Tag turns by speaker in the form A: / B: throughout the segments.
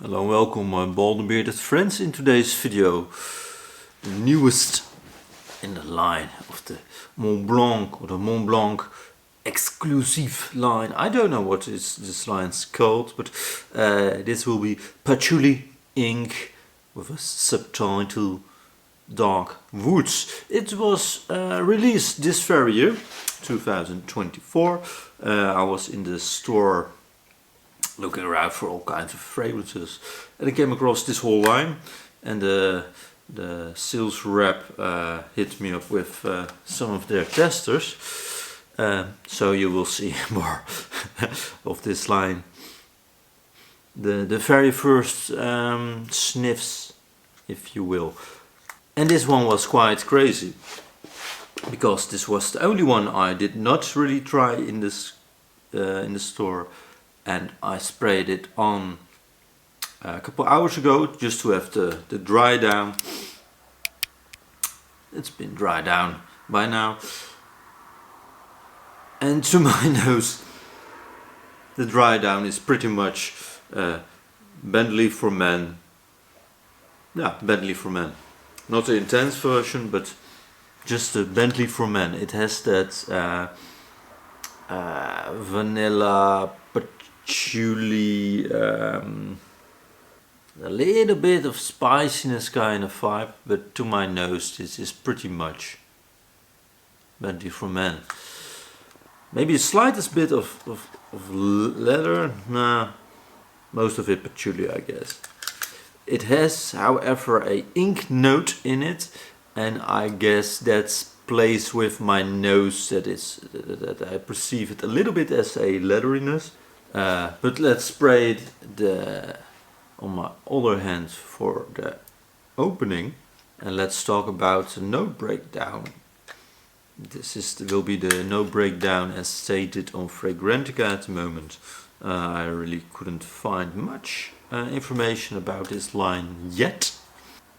A: Hello and welcome my bald and bearded friends in today's video. The newest in the line of the Montblanc or the Montblanc exclusive line. I don't know what this line's called, but this will be Patchouli Ink with a subtitle Dark Woods. It was released this very year, 2024. I was in the store looking around for all kinds of fragrances, and I came across this whole line, and the sales rep hit me up with some of their testers, so you will see more of this line. The very first sniffs, if you will, and this one was quite crazy because this was the only one I did not really try in this in the store. And I sprayed it on a couple hours ago just to have the dry down. It's been dry down by now. And to my nose, the dry down is pretty much Bentley For Men. Yeah, Bentley For Men. Not the intense version, but just the Bentley For Men. It has that vanilla patchouli, a little bit of spiciness kind of vibe, but to my nose this is pretty much Bentley For Men. Maybe a slightest bit of leather, nah, most of it patchouli I guess. It has however a ink note in it, and I guess that's plays with my nose, that I perceive it a little bit as a leatheriness. But let's spray it on my other hand for the opening, and let's talk about the note breakdown. This will be the note breakdown as stated on Fragrantica at the moment. I really couldn't find much information about this line yet,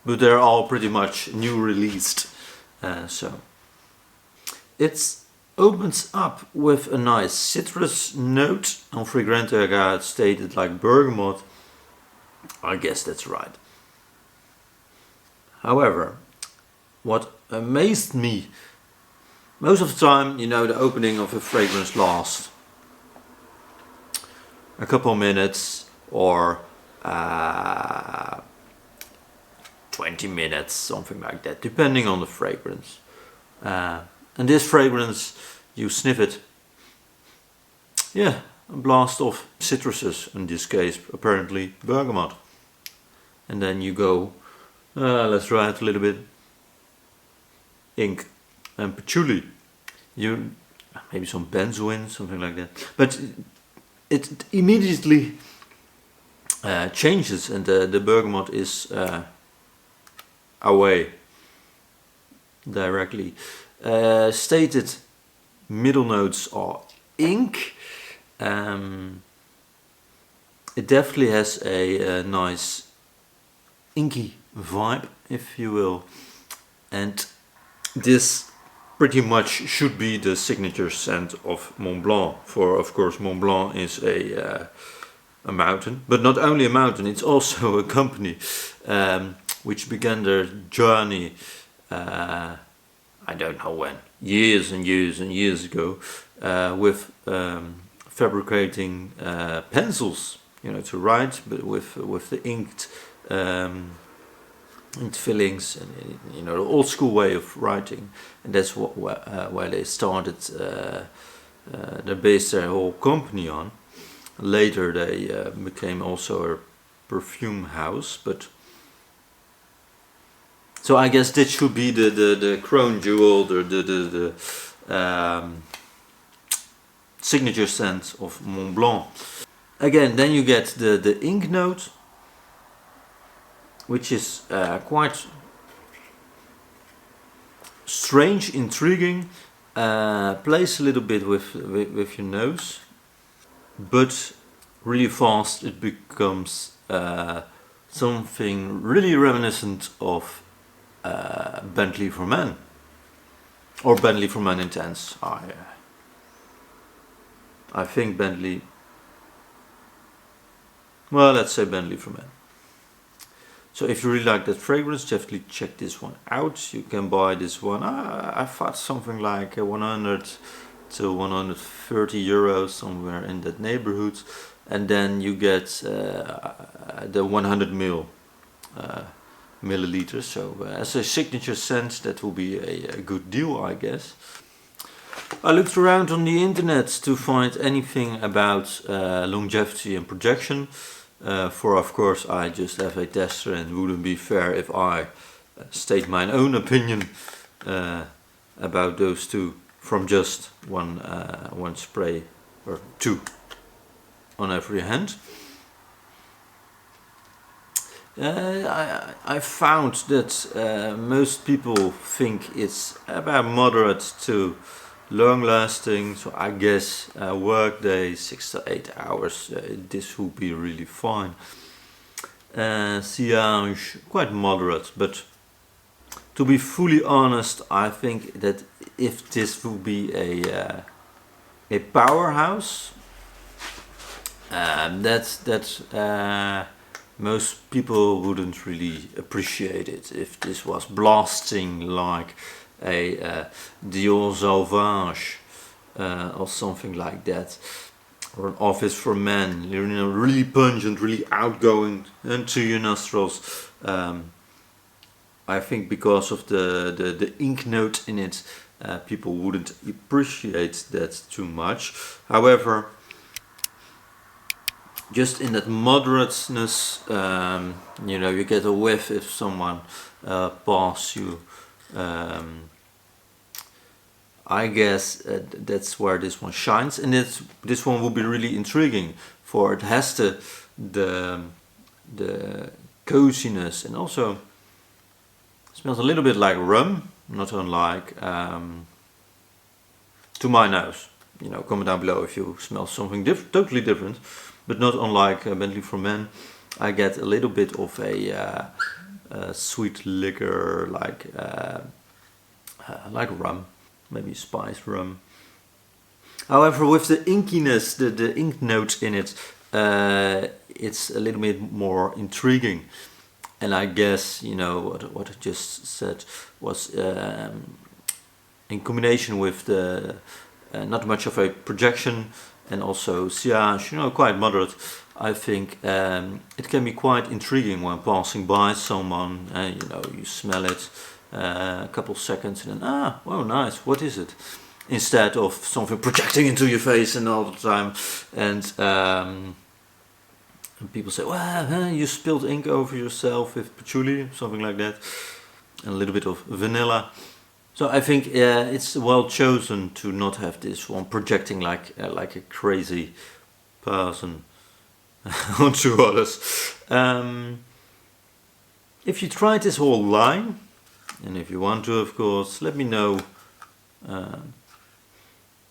A: but they're all pretty much new released. So it's opens up with a nice citrus note. On Fragrantica it's stated like bergamot. I guess that's right. However, what amazed me, most of the time, you know, the opening of a fragrance lasts a couple of minutes or 20 minutes, something like that, depending on the fragrance. And this fragrance, you sniff it, yeah, a blast of citruses, in this case apparently bergamot. And then you go, let's try it a little bit, ink and patchouli. You maybe some benzoin, something like that. But it immediately changes, and the bergamot is away directly. Stated middle notes are ink. It definitely has a nice inky vibe, if you will, and this pretty much should be the signature scent of Montblanc. For of course Montblanc is a mountain, but not only a mountain, it's also a company which began their journey I don't know when, years and years and years ago, with fabricating pencils, you know, to write, but with the inked fillings, and you know, the old school way of writing, and that's where they started. They based their whole company on. Later they became also a perfume house, but. So I guess this should be the crown jewel, the signature scent of Montblanc. Again, then you get the ink note, which is quite strange, intriguing, plays a little bit with your nose, but really fast it becomes something really reminiscent of Bentley For Men, or Bentley For Men Intense. I think Bentley well, let's say Bentley For Men. So if you really like that fragrance, definitely check this one out. You can buy this one. I thought something like 100 to 130 euros, somewhere in that neighborhood. And then you get the 100 milliliters. So as a signature scent, that will be a good deal, I guess. I looked around on the internet to find anything about longevity and projection. For of course I just have a tester, and it wouldn't be fair if I state my own opinion about those two from just one spray or two on every hand. I found that most people think it's about moderate to long lasting, so I guess work day 6 to 8 hours, this will be really fine. Sillage, quite moderate, but to be fully honest, I think that if this will be a powerhouse, most people wouldn't really appreciate it if this was blasting like a Dior Sauvage or something like that, or an Office for Men, you know, really pungent, really outgoing into your nostrils. I think because of the ink note in it, people wouldn't appreciate that too much. However, just in that moderateness, you know, you get a whiff if someone passes you. I guess that's where this one shines, and this one will be really intriguing, for it has the coziness, and also smells a little bit like rum, not unlike to my nose. You know, comment down below if you smell something totally different, but not unlike Bentley For Men. I get a little bit of a sweet liquor, like rum, maybe spiced rum. However, with the inkiness, the ink note in it, it's a little bit more intriguing. And I guess, you know, what I just said was in combination with the not much of a projection, and also sillage, you know, quite moderate. I think it can be quite intriguing when passing by someone, and you know, you smell it a couple seconds and then, wow, nice, what is it? Instead of something projecting into your face and all the time, and people say, well, you spilled ink over yourself with patchouli, something like that, and a little bit of vanilla. So I think it's well chosen to not have this one projecting like a crazy person onto others. If you tried this whole line, and if you want to, of course, let me know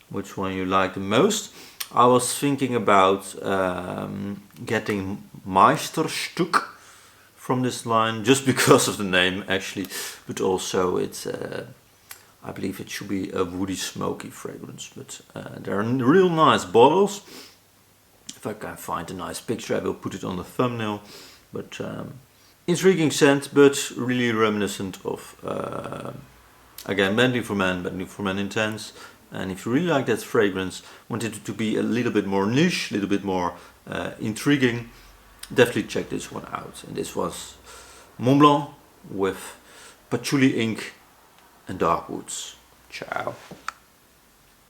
A: which one you like the most. I was thinking about getting Meisterstuck from this line, just because of the name actually, but also it's I believe it should be a woody smoky fragrance, but they're real nice bottles. If I can find a nice picture, I will put it on the thumbnail. But intriguing scent, but really reminiscent of again, Bentley For Men Intense. And if you really like that fragrance, want it to be a little bit more niche, a little bit more intriguing, definitely check this one out. And this was Montblanc with Patchouli Ink and Dark Woods. Ciao.